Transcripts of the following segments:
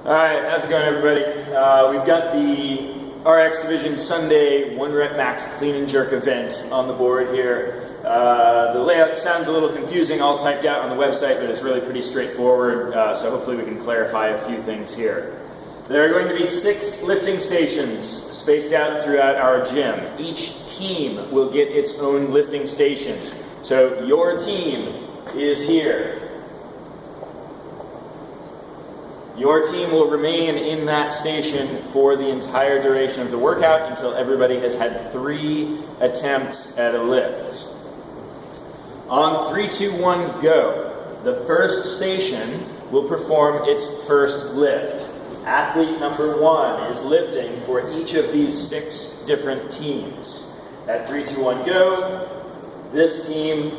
Alright, how's it going, everybody? We've got the RX Division Sunday 1 Rep Max Clean and Jerk event on the board here. The layout sounds a little confusing, all typed out on the website, but it's really pretty straightforward, so hopefully we can clarify a few things here. There are going to be 6 lifting stations spaced out throughout our gym. Each team will get its own lifting station. So your team is here. Your team will remain in that station for the entire duration of the workout until everybody has had 3 attempts at a lift. On 3, 2, 1, go. The first station will perform its first lift. Athlete number 1 is lifting for each of these 6 different teams. At 3, 2, 1, go, this team,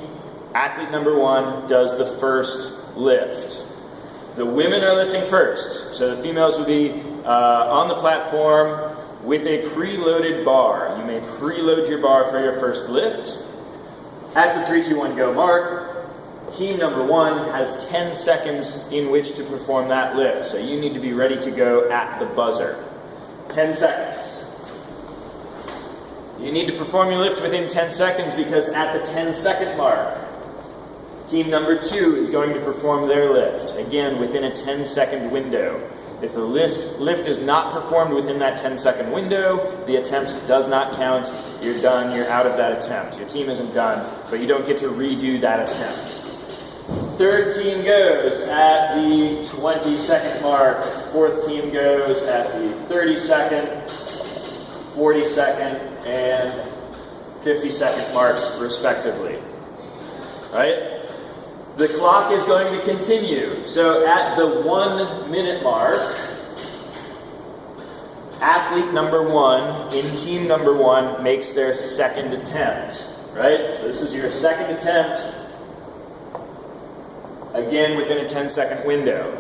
athlete number 1, does the first lift. The women are lifting first, so the females will be on the platform with a preloaded bar. You may preload your bar for your first lift. At the 3, 2, 1, go mark, team number 1 has 10 seconds in which to perform that lift, so you need to be ready to go at the buzzer. 10 seconds. You need to perform your lift within 10 seconds because at the 10-second mark, team number 2 is going to perform their lift, again within a 10-second window. If the lift is not performed within that 10-second window, the attempt does not count. You're done, you're out of that attempt. Your team isn't done, but you don't get to redo that attempt. Third team goes at the 20-second mark. Fourth team goes at the 30-second, 40-second, and 50-second marks, respectively. Right? The clock is going to continue. So at the 1 minute mark, athlete number 1 in team number 1 makes their second attempt. Right? So this is your second attempt. Again, within a 10-second window.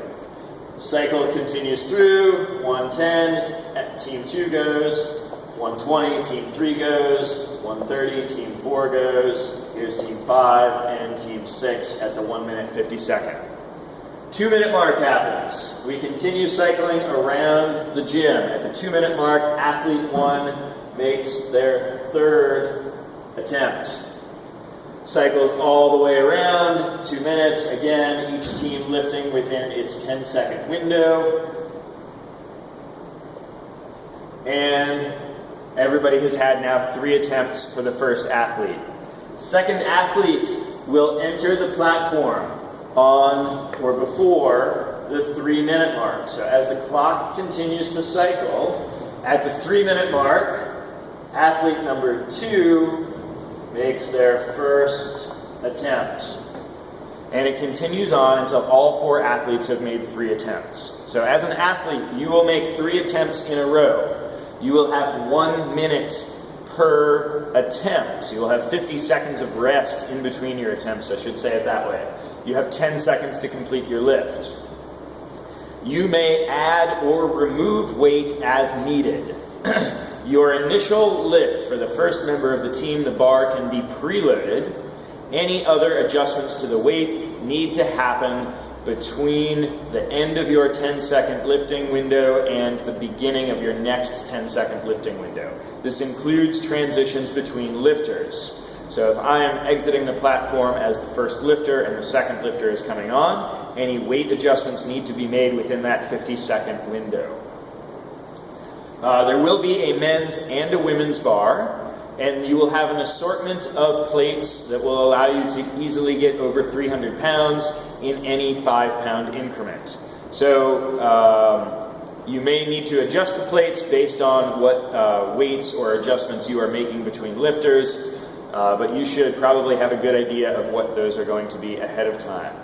Cycle continues through. 110, team 2 goes. 120, team 3 goes. 130, team 4 goes. Here's team 5 and team 6 at the 1 minute 50 second. 2 minute mark happens. We continue cycling around the gym. At the 2 minute mark, athlete 1 makes their third attempt. Cycles all the way around, 2 minutes. Again, each team lifting within its 10-second window. And everybody has had now 3 attempts for the first athlete. Second athlete will enter the platform on or before the 3 minute mark. So as the clock continues to cycle, at the 3 minute mark, athlete number 2 makes their first attempt. And it continues on until all 4 athletes have made 3 attempts. So as an athlete, you will make 3 attempts in a row. You will have 1 minute per attempt. You will have 50 seconds of rest in between your attempts, I should say it that way. You have 10 seconds to complete your lift. You may add or remove weight as needed. Your initial lift for the first member of the team, the bar, can be preloaded. Any other adjustments to the weight need to happen between the end of your 10-second lifting window and the beginning of your next 10-second lifting window. This includes transitions between lifters. So if I am exiting the platform as the first lifter and the second lifter is coming on, any weight adjustments need to be made within that 50-second window. There will be a men's and a women's bar, and you will have an assortment of plates that will allow you to easily get over 300 pounds in any 5-pound increment. So you may need to adjust the plates based on what weights or adjustments you are making between lifters, but you should probably have a good idea of what those are going to be ahead of time.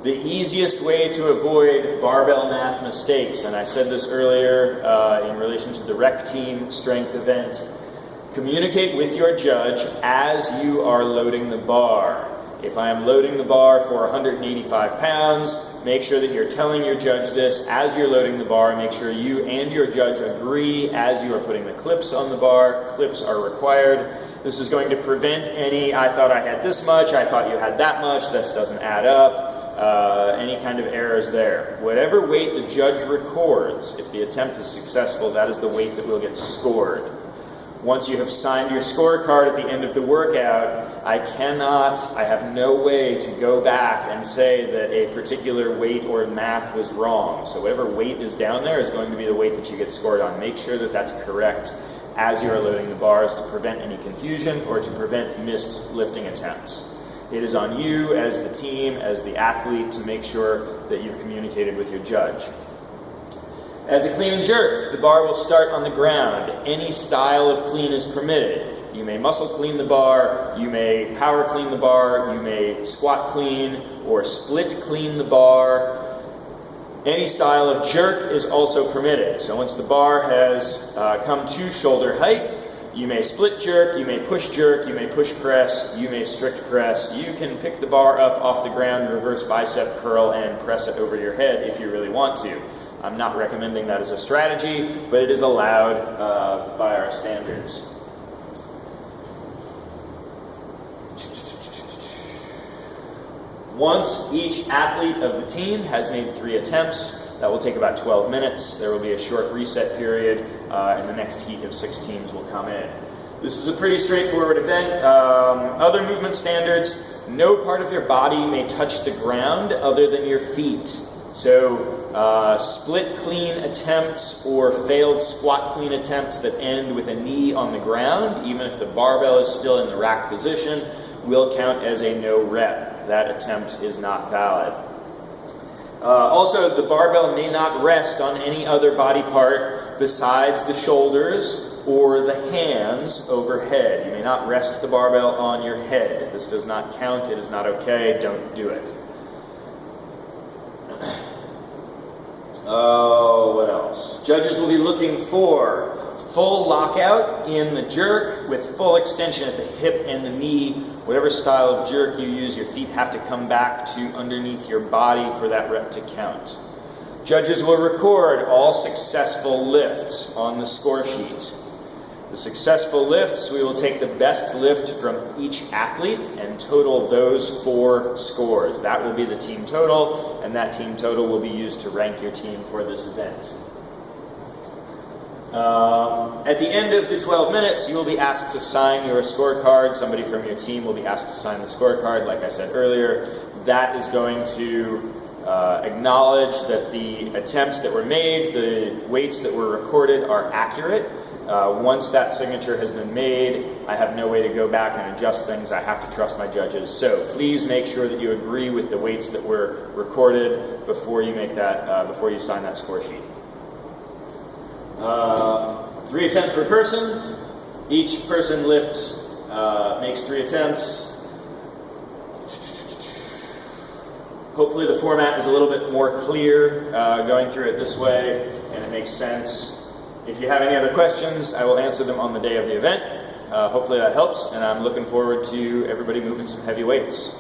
The easiest way to avoid barbell math mistakes, and I said this earlier in relation to the rec team strength event, communicate with your judge as you are loading the bar. If I am loading the bar for 185 pounds, make sure that you're telling your judge this as you're loading the bar. Make sure you and your judge agree as you are putting the clips on the bar. Clips are required. This is going to prevent any, I thought I had this much, I thought you had that much, this doesn't add up. any kind of errors there. Whatever weight the judge records, if the attempt is successful, that is the weight that will get scored. Once you have signed your scorecard at the end of the workout, I have no way to go back and say that a particular weight or math was wrong. So whatever weight is down there is going to be the weight that you get scored on. Make sure that that's correct as you are loading the bars to prevent any confusion or to prevent missed lifting attempts. It is on you as the team, as the athlete, to make sure that you've communicated with your judge. As a clean and jerk, the bar will start on the ground. Any style of clean is permitted. You may muscle clean the bar, you may power clean the bar, you may squat clean or split clean the bar. Any style of jerk is also permitted. So once the bar has come to shoulder height, you may split jerk, you may push jerk, you may push press, you may strict press. You can pick the bar up off the ground, reverse bicep curl, and press it over your head if you really want to. I'm not recommending that as a strategy, but it is allowed by our standards. Once each athlete of the team has made 3 attempts, that will take about 12 minutes. There will be a short reset period, and the next heat of 6 teams will come in. This is a pretty straightforward event. Other movement standards: no part of your body may touch the ground other than your feet. So split clean attempts or failed squat clean attempts that end with a knee on the ground, even if the barbell is still in the rack position, will count as a no rep. That attempt is not valid. Also, the barbell may not rest on any other body part besides the shoulders or the hands overhead. You may not rest the barbell on your head. This does not count. It is not okay. Don't do it. Oh, what else? Judges will be looking for full lockout in the jerk with full extension at the hip and the knee. Whatever style of jerk you use, your feet have to come back to underneath your body for that rep to count. Judges will record all successful lifts on the score sheet. The successful lifts, we will take the best lift from each athlete and total those 4 scores. That will be the team total, and that team total will be used to rank your team for this event. At the end of the 12 minutes, you will be asked to sign your scorecard. Somebody from your team will be asked to sign the scorecard, like I said earlier. That is going to acknowledge that the attempts that were made, the weights that were recorded, are accurate. Once that signature has been made, I have no way to go back and adjust things. I have to trust my judges. So please make sure that you agree with the weights that were recorded before you make that, before you sign that score sheet. 3 attempts per person. Each person lifts, makes 3 attempts. Hopefully the format is a little bit more clear going through it this way, and it makes sense. If you have any other questions, I will answer them on the day of the event. Hopefully that helps, and I'm looking forward to everybody moving some heavy weights.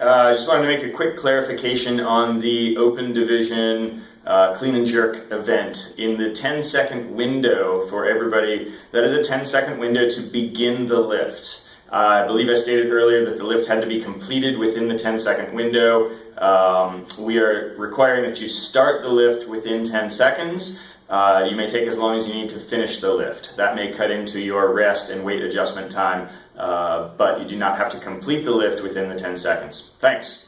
I just wanted to make a quick clarification on the open division clean and jerk event. In the 10-second window for everybody, that is a 10-second window to begin the lift. I believe I stated earlier that the lift had to be completed within the 10-second window. We are requiring that you start the lift within 10 seconds. You may take as long as you need to finish the lift. That may cut into your rest and weight adjustment time, but you do not have to complete the lift within the 10 seconds. Thanks.